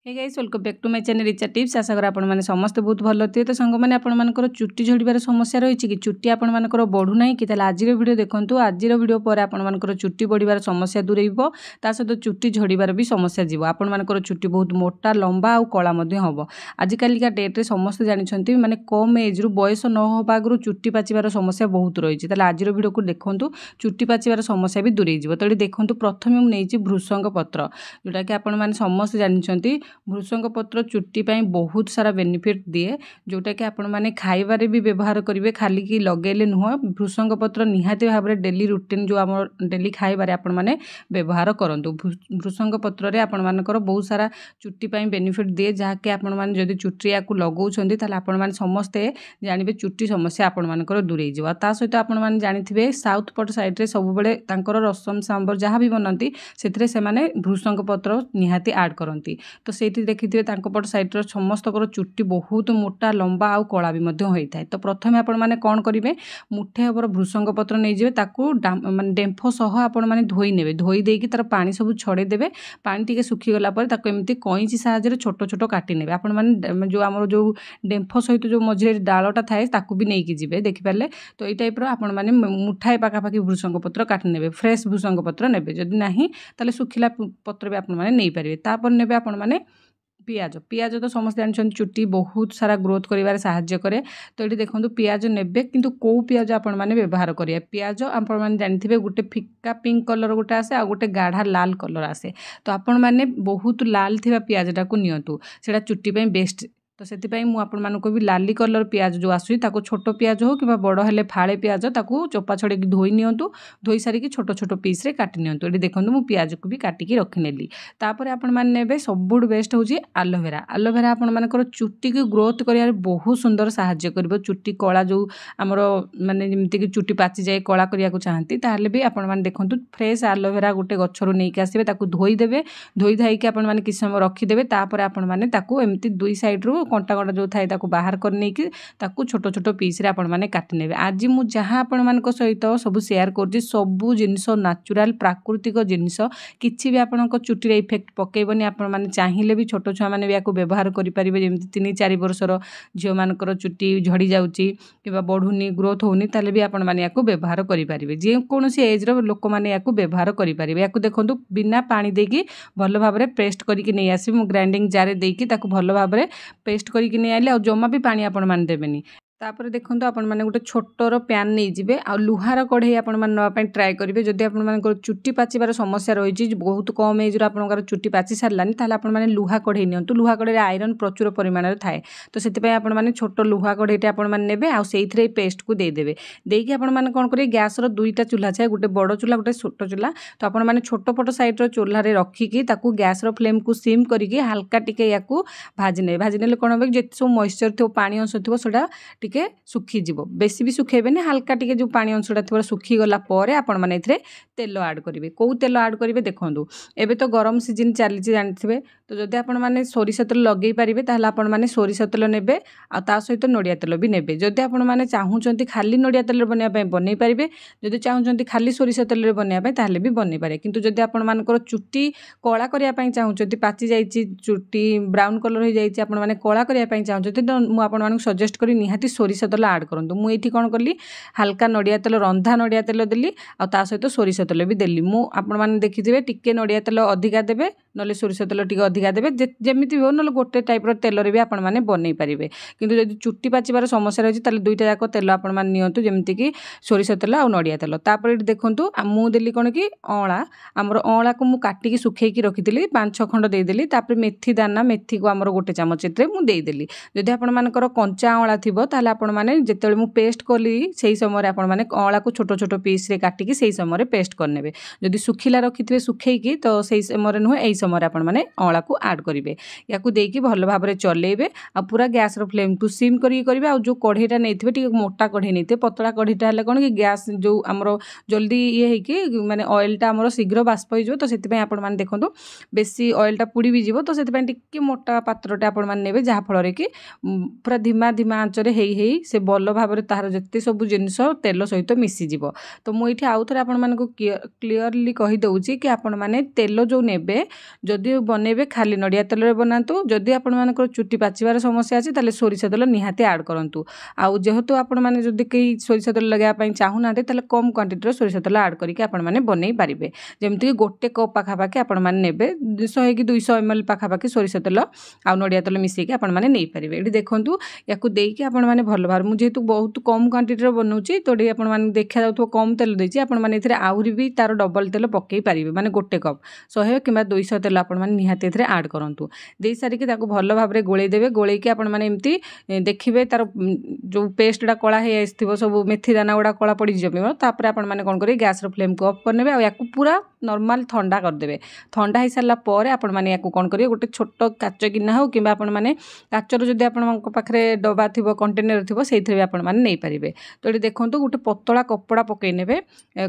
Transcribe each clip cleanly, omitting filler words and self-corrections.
Hey guys welcome back to my channel Richa tips. आशा कर आपण माने समस्त बहुत भल थे। तो सांग मैंने आपण मानकर चुट्टी झड़बार समस्या रही कि चुट्टी आपण मानकर बढ़ू ना कि आज वीडियो देखंतु। आज वीडियो पर आपण मानकर चुट्टी बढ़िबार समस्या दूरेइबो, ता सहित चुट्टी झड़बार भी समस्या जीवो। आपण मानकर चुट्टी बहुत मोटा लंबा और कला मध्य हबो। आजिकल का डेट रे समस्त जानिछंती माने कम एज रु बयस न होबा आगरु चुट्टी पाचिबार समस्या बहुत रही है। आज वीडियो को देखंतु चुट्टी पाचिबार समस्या भी दूरेइ जीवो। तो देखंतु प्रथमे मु नेइछि भृषंग पत्र, जोटा कि आपण माने समस्त जानिछंती भृषंग पत्र चुट्टी पाई बहुत सारा बेनिफिट दिए, जोटा कि आपण माने खाइबारे भी व्यवहार करेंगे, खाली कि लगेले नुह। भृषंग पत्र निहाती भाव में डेली रुटीन जो आम डेली खाइबारे आपण माने व्यवहार करंतु। भृषंग पत्र रे आपण मानकर बहुत सारा चुट्टी पाई बेनिफिट दिए, जहाँकि आपण माने जदि चुट्टी या लगौछंती ताले आपण माने समस्ते जानिबे चुट्टी समस्या आपण मानकर दूरेइ जिवो। ता सहित आपण माने जानिथिबे साउथ पट साइड रे सब बेले तांकर रसम सांबर जहाँ भी बनती सेथिरे से माने भृषंग पत्र निहाती ऐड करंती। तो सेठी देखिथिबे तांको पट साइड रो समस्तकर चुट्टी बहुत मोटा लंबा आउ कला भी मध्य होइथाय। तो प्रथमे आपण माने कोन करिवे, मुठे हबर भृषंग पत्र नै जिवे, ताकू माने डेंफ सह आपण माने धोई नेबे। धोई देकी तार पानी सब छड़े देबे। पानी टिके सुखी गला पर ताको एमती कइंची साहाय्य छोट छोट काटी नेबे। आपण माने जो हमर जो डेंफ सहित जो मझे डालटा थाए ताकू भी नेकी जिवे, देखि पाले। तो एई टाइप रो आपण माने मुठाए पाखा पाखी भृषंग पत्र काटी नेबे। फ्रेश भृषंग पत्र नेबे, जदि नाही ताले सुखिला पत्र भी आपण माने नै परिबे। तापर नेबे आपण माने पियाज। पियाज तो समस्त जानछन चुट्टी बहुत सारा ग्रोथ करिवार सहाय्य करे। तो ये देखंतु पियाज नेबे, किंतु को पियाज आपण माने व्यवहार करिया। पियाज आपण माने जानिथिबे गोटे फिक्का पिंक कलर गोटे आसे आ गोटे गाढ़ा लाल कलर आसे। तो आपण माने बहुत लाल थिबा पियाजटा को नियंतु, सेटा चुट्टी पई बेस्ट। तो सेतिपई मु आपण मानको भी लाली कलर पियाज जो आसुई ताको छोटो पियाज हो कि बड़ हेले फाळे पियाज ताको चोपा छड़े धोई नियंतु। धोई सारी कि छोटो छोटो पीस रे काटी नियंतु। एडी देखंतु मु पियाज को भी काटिकी रखि नेली। तापर आपण माने नेबे सबुड बेस्ट होची एलोवेरा। एलोवेरा आपण मानकर चुट्टी की ग्रोथ करियार बहुत सुंदर सहाय्य करबो। चुट्टी कला जो हमरो माने जेमति कि चुट्टी पाची जाए कला करिया को चाहंती ताहले भी आपण माने देखंतु फ्रेश एलोवेरा गोटे गछरु नै के आसीबे, ताको धोई देबे। धोई धाई के आपण माने कि समय रखि देबे। तापर आपण माने ताको एमति दुई साइड रो कंटा कंटा जो थाए ताको बाहर कर नै कि ताको छोटो छोटो पीस रे आपण माने काटि नेबे। आज मु जहां आपण मानको सहित सब शेयर करछि सबु जिंस नेचुरल प्राकृतिक जिंस, किछि भी आपनको चुट्टी रे इफेक्ट पकेबनी। आपण माने चाहिले भी छोटो छुआ माने भी याको व्यवहार करि परिबे। जेमति 3-4 वर्षर झियो मानकर चुट्टी झड़ी जाउची किबा बढ़ुनी ग्रोथ होनी ताले भी आपण माने याको व्यवहार करि परिबे। जे कोनोसी एज रो लोक माने याको व्यवहार करि परिबे। याको देखंतु बिना पानी देकी भलो भाबरे पेस्ट करिके नै आसी। मु ग्राइंडिंग जार देकी ताको भलो भाबरे पेस्ट करिके नै आले। आ जम्मा भी पानी आपण मान देबेनी। तापर देखंतु आपण माने गोटे छोटर पैन नै जिवे आ लुहार कढ़ई आपण मान नवा पई ट्राई करिवे। जदि आपण मान चुट्टी पाचिबार समस्या रही छि, बहुत कम एज रो आपनकर चुट्टी पाची सारलानी, ताले आपण माने लुहा कढ़ई नियंतु। लुहा कढ़ई रे आयरन प्रचुर परिमाण रे थाए। तो सेति पई आपण माने छोट लुहा कढ़ईटे आपण मान नेबे आ सेइथरे पेस्ट को दे देबे। देकी आपण माने कोन करिवे, गैस रो दुईटा चूल्हा छे, गोटे बड़ चूल्हा गोटे छोट चूल्हा। तो आपण माने छोट पट साइड रो चूल्हा रे रखी की ताकू गैस रो फ्लेम को सिम करिके हल्का टिके याकू भाजी नेबे। भाजी नेले कोन होबे, जे सो मॉइस्चर थो पानी अंश थो सेटा टिके सुखी जीवो। बेसी भी सुखेबेनी, हल्का टिके जो पानी अंशटा थो सुखी गला परे आपण माने एथरे तेल ऐड करिवे। को तेल ऐड करिवे देखंतु, एबे तो गरम सीजन चली जानिथिबे। तो जदि आपण माने सोरिष तेल लगेई परिबे ताहले आपण माने सोरिष तेल नेबे आ ता सहित नडिया तेल भी नेबे। जदि आपण माने चाहुचंती खाली नडिया तेल बनिया पय बनै परिबे, जदि चाहुचंती खाली सोरिष तेल रे बनिया पय ताहले भी बनै पारे। किंतु जदि आपण मानकर चुट्टी कला करिया पय चाहुचंती, पाची जाईची चुट्टी ब्राउन कलर हो जाईची, आपण माने कला करिया पय चाहुचंती, तो मु आपण मानक सजेस्ट करी निहाती सोरिष तेल ऐड करंतु। मु एठी कोन करली, हल्का नडिया तेल रंधा नडिया तेल देली आ ता सहित सोरिष तेल भी देली। मु आपण माने देखिथिबे टिके नडिया तेल अधिका देबे, नले सोरिष तेल टिके अधिका देबे। जेमिति हो नले गोटे टाइप रो तेल रे भी आपण माने बनै परिबे। किंतु जदि चुट्टी पाचिबार समस्या रही ताले दुईटा जाक तेल आपण माने नियंतु, जेमिति कि सोरिष तेल आ नडिया तेल। तापर एठी देखंतु मु देली कोन कि अळा। हमर अळा को मु काटिकी सुखेकी रखिथिली, 5-6 खंड देई देली। तापर मेथी दाना, मेथी को हमर गोटे चामच एतरे मु देई देली। जदि आपण मानकर कंचा अळा थिबो ताले आपण माने जेतेले मु पेस्ट कली सेही समय आपण माने अळा को छोटो छोटो पीस रे काटिकी सेही समय पेस्ट करनेबे। जदि सुखिला रखिथिबे सुखेकी तो सेही समय नुह, एही समय आपण माने अळा को ऐड करिवे। याकू देकी भलो भाबरे चलेइबे आ पूरा गैस रो फ्लेम को सिम करी करिवे। आ जो कढ़ईटा नैथिबे टिके मोटा कढ़ई नैथिबे। पतला कढ़ईटा हले कोन कि गैस जो हमरो जल्दी ये है कि माने ऑयलटा हमरो शीघ्र बाष्प हो जो। तो सेति पय आपण माने देखंतु बेसी ऑयलटा पुडी भी जीवो। तो सेति पय टिके मोटा पात्रटा आपण माने नेबे, जहा फल रे कि पूरा धीमा धीमा आंच रे हेई से भलो भाबरे तार जत्ते सब जिंस तेल सहित मिसी तो मुझे आउ थे आपण क्लीयरली कही दउची कि आपण माने तेल जो नेबे जदि बनइबे खाली नड़िया तेल बनातु जदि आपण मानकर चुट्टी पाचिबार समस्या अछि ताले सोरिष तेल निहाती ऐड करंतु आउ जेहेतु आपण माने जदि कई सोरिष तेल लगाया पई चाहू ना ताले कम क्वांटिटी रो सोरिष तेल ऐड करके आपण माने बनई पारिबे जेमति गोटे कप पाखा पाखी आपण माने नेबे 100 कि 200 ml पाखा पाखी सोरिष तेल आ नड़िया तेल मिसई के आपण माने नै पारिबे एठी देखंतु याकू देई के आपण माने भल भार मु जेहेतु बहुत कम क्वांटिटी रो बनउची तोडी आपण माने देखा जाउथो कम तेल देछि आपण माने एथिरे आहुरी भी तार डबल तेल पक्कै पारिबे माने गोटे कप 100 कि 200 तेल आपण माने निहाती एथिरे ऐड करंतु देई सारी के ताको भल भाबरे गोळै देबे गोळै के आपण माने एम्ति देखिबे तार जो पेस्टडा कळा हे आइथिबो सब मेथी दाना गुडा कळा पड़ी जमिबो तापर आपण माने कोन करी गैस रो फ्लेम को ऑफ करनेबे आ याकू पूरा नॉर्मल ठंडा कर देबे ठंडा ही सारला परे आपण माने याकू कोन करिवे गोटे छोटो काच गिना हो किबा आपण माने काचर जदि आपण पाखरे डबा थिबो कंटेनर थिबो सेइथरे भी आपण माने नै पारिबे तो एठी देखंतु गोटे पतला कपड़ा पकै नेबे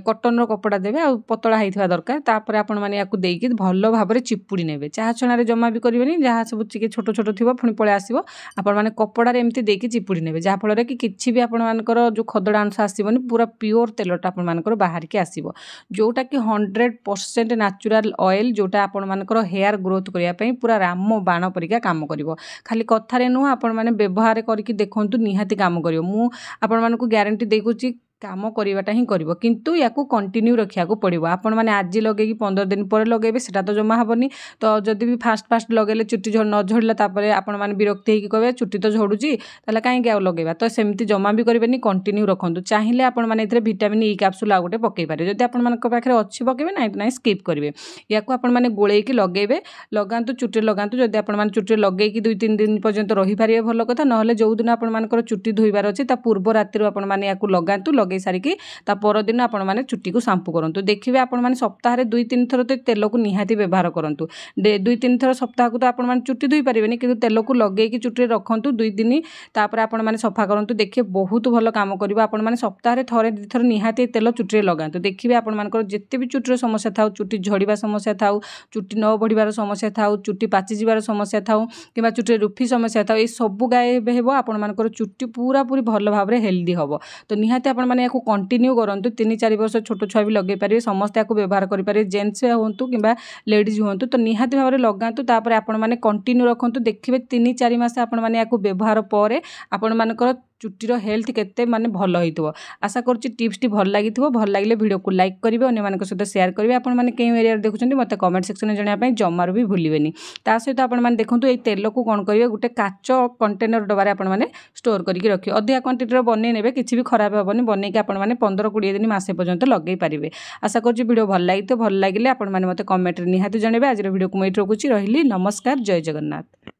कॉटन रो कपड़ा देबे आ पतला हैथिबा दरकार तापर आपण माने याकू देइकी भल्लो भाबरे चिपुडी नेबे चाहा छणा रे जम्मा भी करिवेनी जहा सब चिके छोटो छोटो थिबो फुणी पळे आसीबो आपण माने कपड़ा रे एम्ति देइकी चिपुडी नेबे जहा फल रे कि किछि भी आपण मानकर जो खदड़ा अंश आसीबोनी पूरा प्योर तेलटा आपण मानकर बाहर के आसीबो जोटा कि 100% नेचुरल ऑयल जोटा आपण मानकर हेयर ग्रोथ करिया पई पूरा राम बाण परिका काम करिवो खाली कथारे नु आपण माने व्यवहार करके देखंतु निहाती काम करिवो मु आपण मानकु ग्यारंटी देकुची काम करवाटा ही करिवो किंतु याकू कंटिन्यू रखिया को पड़िवो आपण माने आज लगे कि 15 दिन पर लगेबे सेटा तो जमा हबनी तो जदि भी फास्ट लगेले चुट्टी न झड़ला तापरे आपण माने विरक्ति हेकि कहबे चुट्टी तो झड़ुची ताले काहे के लगेबा तो सेमती जमा भी करबेनी कंटिन्यू रखंतु चाहिए आपण माने इथरे विटामिन ई कैप्सूल आ गोटे पकई पारे जदि आपण मानक पाखरे अछि पकेबे नाही स्किप करिवे याकू आपण माने गोळेई कि लगेबे लगांतु चुट्टी लगांतु जदि आपण माने चुट्टी लगेई कि 2-3 दिन पर्यंत रही पारिबे भलो कथा नहले जो दिन आपण मानकर चुट्टी धोइबार अछि ता पूर्व रात्रि आपण माने याकू लगांतु लगे सारिकी ता पर दिन आपण माने चुट्टी को शैम्पू करंतु देखिबे आपण माने सप्ताह रे 2-3 थर तो तेल को निहाती व्यवहार करंतु 2-3 थर सप्ताह को तो आपण माने चुट्टी धोइ पारिबेनी किंतु तेल को लगेई कि चुट्टी रखंतु 2 दिन तापर आपण माने सफा करंतु देखिए बहुत भलो काम करबा आपण माने सप्ताह रे थरे 2 थर निहाती तेल चुट्टी रे लगांतु देखिबे आपण मानकर जत्ते भी चुट्टी रो समस्या थाउ चुट्टी झड़ीबा समस्या थाउ चुट्टी न बढ़ीबार समस्या थाउ चुट्टी पाची जिबार समस्या थाउ किबा चुट्टी रुफी समस्या थाउ ए सब गायब हेबो आपण मानकर चुट्टी पूरा पूरी भलो भाबरे हेल्दी हबो तो निहाती आपण माने याकू कंटिन्यू करंतु 3-4 वर्ष छोट छुआ भी लगे पारे समस्त याकू व्यवहार करि पारे जेंट्स होंतु किबा लेडीज होंतु तो निहाती भाबरे लगांतु तापर आपण माने कंटिन्यू रखंतु देखिबे 3-4 मास आपण माने याकू व्यवहार परे आपण मानकर चुट्टीर हेल्थ केते माने भल होइतबो आशा करछि टिप्स टी भल लागितबो भल लागिले वीडियो को लाइक करिवे अन्य मानक सहित शेयर करिवे आपण माने केउ एरिया रे देखुछन्ती मते कमेंट सेक्शन में जणिया पई जम्मार भी भूलिबेनी ता सहित आपण माने देखंतु ए तेल को कोन करिवे गुटे काचो कंटेनर डबारे आपण माने स्टोर करिके रखियो अधिया क्वांटिटी रो बनै नेबे किछि भी खराब होबनी बनै के आपण माने 15-20 दिन मासे पर्यंत लगै पारिबे आशा करछि वीडियो भल लागितो भल लागिले आपण माने मते कमेंट रे निहाती जणेबे आज वीडियो को मैं रखुछि रहिली नमस्कार जय जगन्नाथ।